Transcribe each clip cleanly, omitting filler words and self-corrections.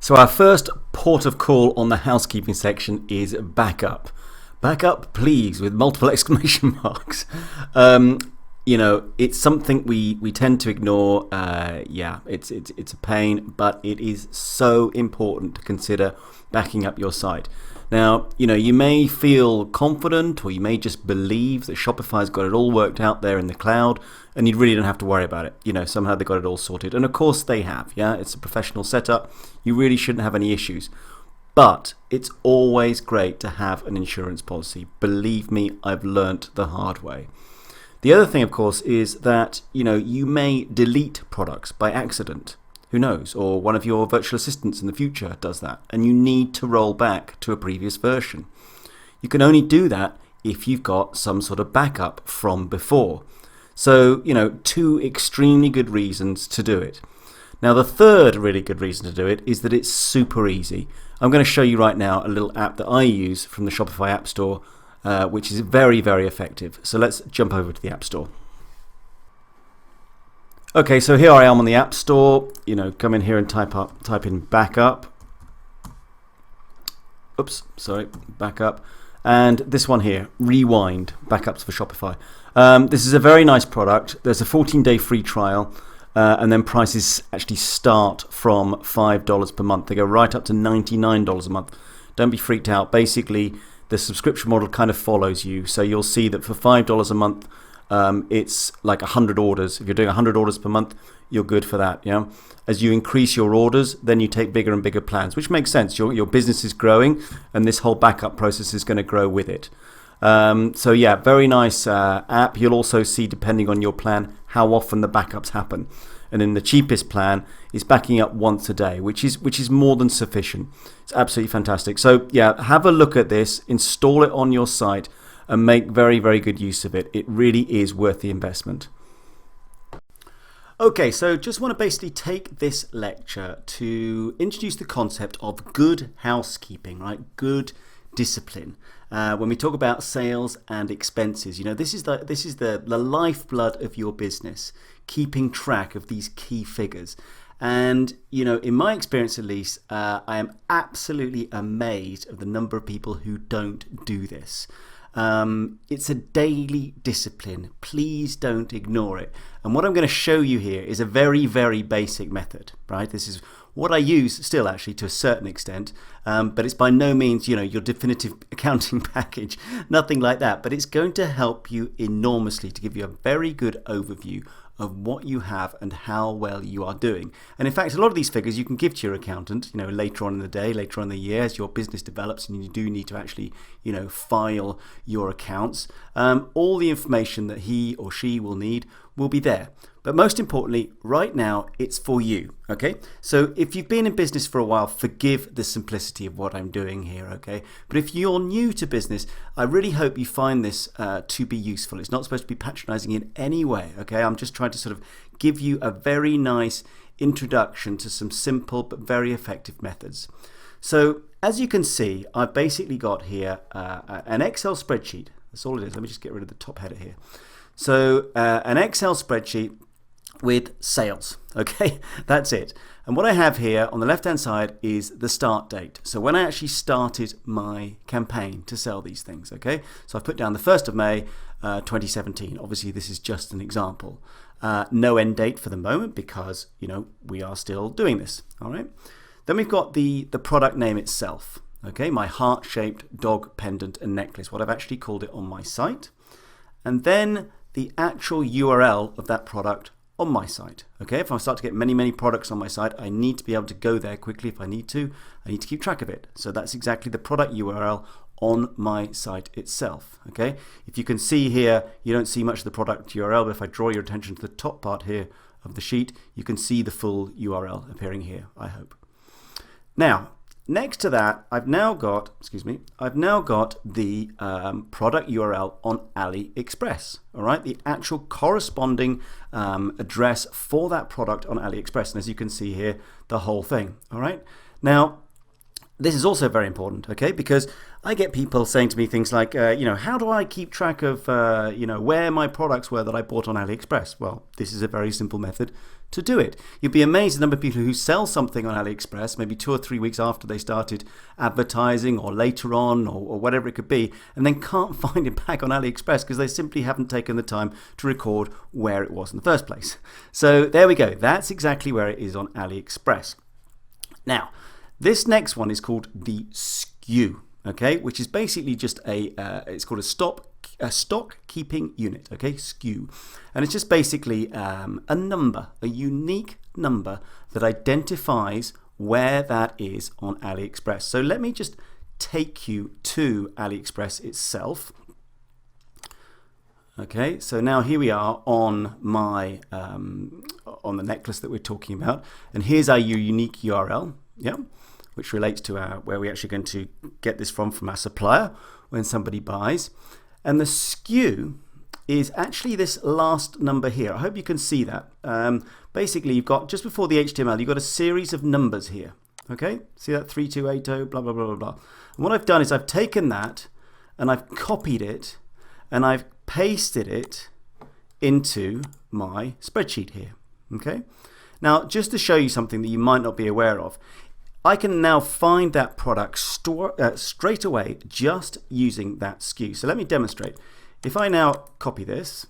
So our first port of call on the housekeeping section is backup. Backup, please, with multiple exclamation marks. It's something we tend to ignore. It's a pain, but it is so important to consider backing up your site. Now, you may feel confident, or you may just believe that Shopify's got it all worked out there in the cloud, and you really don't have to worry about it. Somehow they got it all sorted. And of course they have, it's a professional setup. You really shouldn't have any issues. But it's always great to have an insurance policy. Believe me, I've learnt the hard way. The other thing, of course, is that, you may delete products by accident. Who knows? Or one of your virtual assistants in the future does that, and you need to roll back to a previous version. You can only do that if you've got some sort of backup from before. So, two extremely good reasons to do it. Now, the third really good reason to do it is that it's super easy. I'm going to show you right now a little app that I use from the Shopify App Store, which is very, very effective. So let's jump over to the App Store. Okay, so here I am on the App Store. Come in here and type in backup. Backup. And this one here, Rewind, backups for Shopify. This is a very nice product. There's a 14-day free trial, and then prices actually start from $5 per month. They go right up to $99 a month. Don't be freaked out. Basically, the subscription model kind of follows you. So you'll see that for $5 a month, it's like 100 orders. If you're doing 100 orders per month, you're good for that. As you increase your orders, then you take bigger and bigger plans, which makes sense. Your business is growing, and this whole backup process is going to grow with it. Very nice app. You'll also see, depending on your plan, how often the backups happen. And in the cheapest plan, it's backing up once a day, which is more than sufficient. It's absolutely fantastic. So have a look at this, install it on your site, and make very, very good use of it. It really is worth the investment. Okay, so just want to basically take this lecture to introduce the concept of good housekeeping, right? Good discipline. When we talk about sales and expenses, this is the lifeblood of your business, keeping track of these key figures. And, in my experience at least, I am absolutely amazed of the number of people who don't do this. It's a daily discipline. Please don't ignore it. And what I'm going to show you here is a very, very basic method, right? This is what I use still, actually, to a certain extent, but it's by no means, your definitive accounting package, nothing like that. But it's going to help you enormously to give you a very good overview of what you have and how well you are doing. And in fact, a lot of these figures you can give to your accountant, later on in the day, later on in the year, as your business develops and you do need to actually, file your accounts. All the information that he or she will need will be there. But most importantly, right now, it's for you, okay? So if you've been in business for a while, forgive the simplicity of what I'm doing here, okay? But if you're new to business, I really hope you find this to be useful. It's not supposed to be patronizing in any way, okay? I'm just trying to sort of give you a very nice introduction to some simple but very effective methods. So as you can see, I've basically got here an Excel spreadsheet. That's all it is. Let me just get rid of the top header here. So an Excel spreadsheet with sales, okay? That's it. And what I have here on the left-hand side is the start date. So when I actually started my campaign to sell these things, okay? So I've put down the 1st of May, 2017. Obviously, this is just an example. No end date for the moment because, we are still doing this, all right? Then we've got the product name itself, okay? My heart-shaped dog pendant and necklace, what I've actually called it on my site. And then the actual URL of that product on my site. Okay, if I start to get many, many products on my site, I need to be able to go there quickly if I need to. I need to keep track of it. So that's exactly the product URL on my site itself. Okay, if you can see here, you don't see much of the product URL, but if I draw your attention to the top part here of the sheet, you can see the full URL appearing here, I hope. Now, next to that, I've now got the product URL on AliExpress, all right? The actual corresponding address for that product on AliExpress. And as you can see here, the whole thing, all right? Now, This is also very important, okay, because I get people saying to me things like, how do I keep track of, where my products were that I bought on AliExpress? Well, this is a very simple method to do it. You'd be amazed at the number of people who sell something on AliExpress maybe 2 or 3 weeks after they started advertising, or later on, or whatever it could be, and then can't find it back on AliExpress because they simply haven't taken the time to record where it was in the first place. So there we go. That's exactly where it is on AliExpress. Now, this next one is called the SKU, okay, which is basically just it's called a stock keeping unit, okay, SKU. And it's just basically a number, a unique number that identifies where that is on AliExpress. So let me just take you to AliExpress itself. Okay, so now here we are on my on the necklace that we're talking about, and here's our unique URL, yeah, which relates to where we're actually going to get this from our supplier when somebody buys. And the SKU is actually this last number here. I hope you can see that. Basically, you've got, just before the HTML, you've got a series of numbers here. Okay, see that 3280, blah, blah, blah, blah, blah. And what I've done is I've taken that and I've copied it and I've pasted it into my spreadsheet here. Okay, now just to show you something that you might not be aware of, I can now find that product straight away just using that SKU. So let me demonstrate. If I now copy this,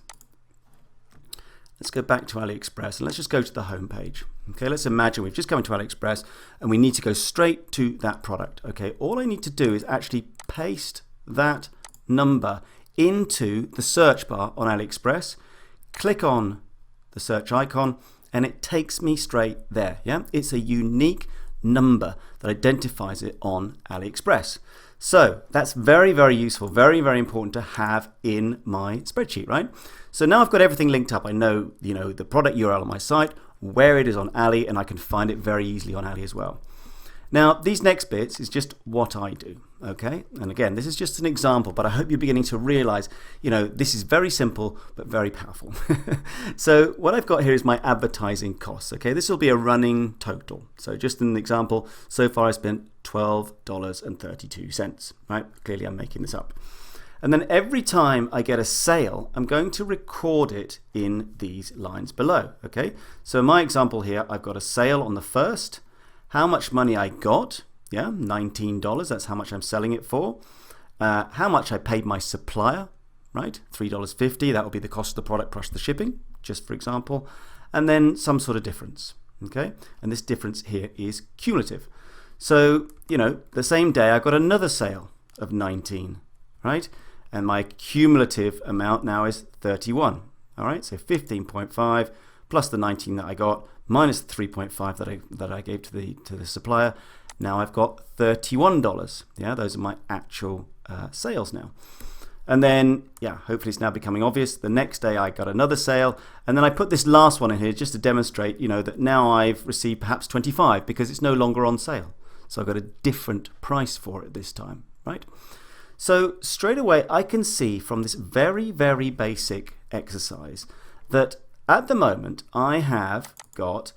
let's go back to AliExpress and let's just go to the home page. Okay, let's imagine we've just come into AliExpress and we need to go straight to that product. Okay, all I need to do is actually paste that number into the search bar on AliExpress, click on the search icon, and it takes me straight there. Yeah, it's a unique number that identifies it on AliExpress. So that's very, very useful, very, very important to have in my spreadsheet, right? So now I've got everything linked up. I know, the product URL on my site, where it is on Ali, and I can find it very easily on Ali as well. Now, these next bits is just what I do, okay? And again, this is just an example, but I hope you're beginning to realize, this is very simple, but very powerful. So what I've got here is my advertising costs, okay? This will be a running total. So just an example, so far I spent $12.32, right? Clearly I'm making this up. And then every time I get a sale, I'm going to record it in these lines below, okay? So in my example here, I've got a sale on the 1st, how much money I got, yeah, $19, that's how much I'm selling it for. How much I paid my supplier, right, $3.50, that will be the cost of the product plus the shipping, just for example. And then some sort of difference, okay? And this difference here is cumulative. So, the same day I got another sale of 19, right? And my cumulative amount now is 31, all right? So 15.5 plus the 19 that I got, minus the 3.5 that I gave to the supplier. Now I've got $31. Yeah, those are my actual sales now. And then, yeah, hopefully it's now becoming obvious. The next day I got another sale, and then I put this last one in here just to demonstrate, that now I've received perhaps 25 because it's no longer on sale. So I've got a different price for it this time, right? So straight away I can see from this very, very basic exercise that at the moment I have got,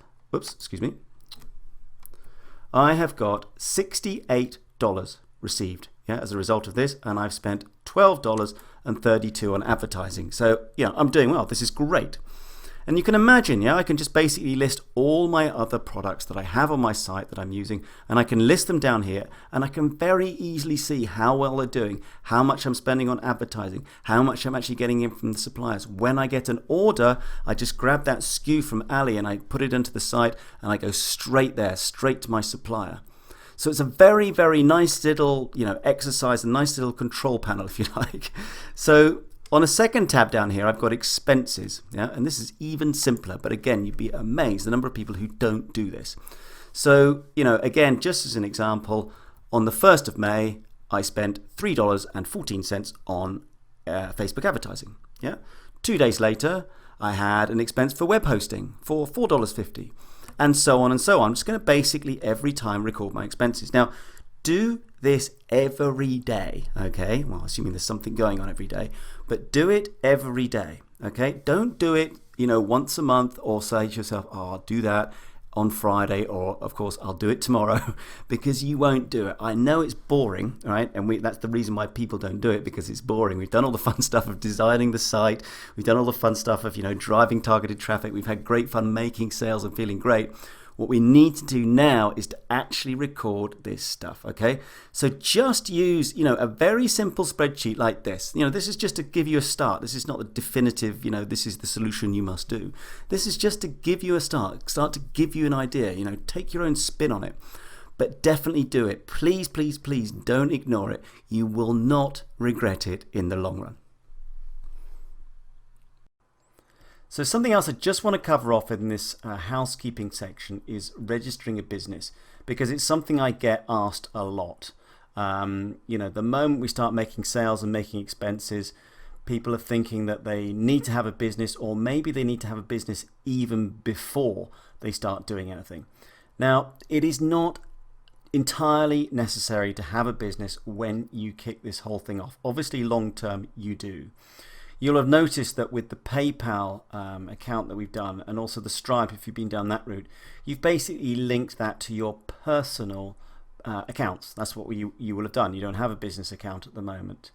I have got $68 received, yeah, as a result of this, and I've spent $12.32 on advertising. So, I'm doing well. This is great. And you can imagine, yeah, I can just basically list all my other products that I have on my site that I'm using, and I can list them down here, and I can very easily see how well they're doing, how much I'm spending on advertising, how much I'm actually getting in from the suppliers. When I get an order, I just grab that SKU from Ali and I put it into the site, and I go straight there, straight to my supplier. So it's a very, very nice little, exercise, a nice little control panel, if you like. So on a second tab down here, I've got expenses, yeah, and this is even simpler, but again, you'd be amazed the number of people who don't do this. So, again, just as an example, on the 1st of May, I spent $3.14 on Facebook advertising, yeah. 2 days later, I had an expense for web hosting for $4.50, and so on and so on. I'm just going to basically every time record my expenses. Now, do this every day, okay? Well, assuming there's something going on every day, but do it every day, okay? Don't do it, once a month or say to yourself, oh, I'll do that on Friday, or of course I'll do it tomorrow, because you won't do it. I know it's boring, right? And that's the reason why people don't do it, because it's boring. We've done all the fun stuff of designing the site. We've done all the fun stuff of, driving targeted traffic. We've had great fun making sales and feeling great. What we need to do now is to actually record this stuff, okay? So just use, a very simple spreadsheet like this. This is just to give you a start. This is not the definitive, this is the solution you must do. This is just to give you a start to give you an idea, take your own spin on it. But definitely do it. Please, please, please don't ignore it. You will not regret it in the long run. So something else I just want to cover off in this housekeeping section is registering a business, because it's something I get asked a lot. The moment we start making sales and making expenses, people are thinking that they need to have a business, or maybe they need to have a business even before they start doing anything. Now, it is not entirely necessary to have a business when you kick this whole thing off. Obviously, long term, you do. You'll have noticed that with the PayPal account that we've done, and also the Stripe, if you've been down that route, you've basically linked that to your personal accounts. That's what you will have done. You don't have a business account at the moment.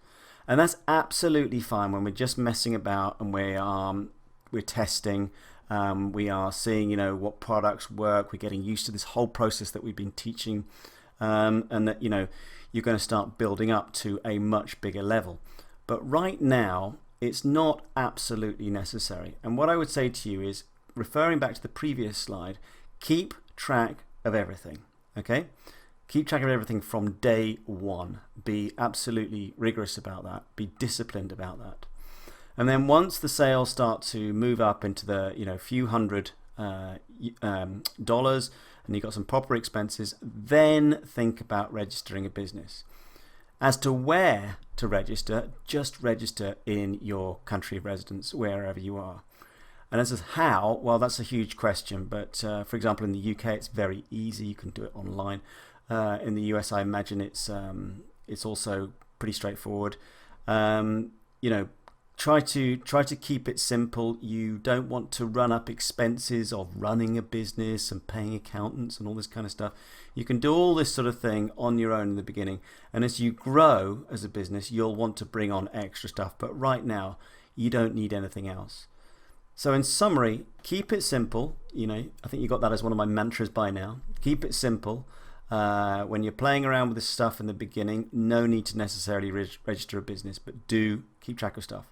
And that's absolutely fine when we're just messing about and we're testing. We are seeing, what products work. We're getting used to this whole process that we've been teaching, and that, you're going to start building up to a much bigger level. But right now, it's not absolutely necessary. And what I would say to you is, referring back to the previous slide, keep track of everything, okay? Keep track of everything from day one. Be absolutely rigorous about that. Be disciplined about that. And then once the sales start to move up into the few $100 dollars, and you've got some proper expenses, then think about registering a business. As to where to register, just register in your country of residence, wherever you are. And as to how, well, that's a huge question. But for example, in the UK, it's very easy. You can do it online. In the US, I imagine it's also pretty straightforward. Try to keep it simple. You don't want to run up expenses of running a business and paying accountants and all this kind of stuff. You can do all this sort of thing on your own in the beginning, and as you grow as a business, you'll want to bring on extra stuff. But right now, you don't need anything else. So in summary, keep it simple. I think you got that as one of my mantras by now. Keep it simple. When you're playing around with this stuff in the beginning, no need to necessarily register a business, but do keep track of stuff.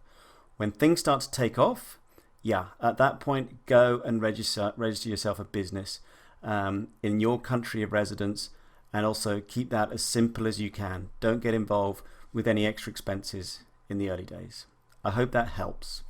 When things start to take off, at that point, go and register yourself a business in your country of residence, and also keep that as simple as you can. Don't get involved with any extra expenses in the early days. I hope that helps.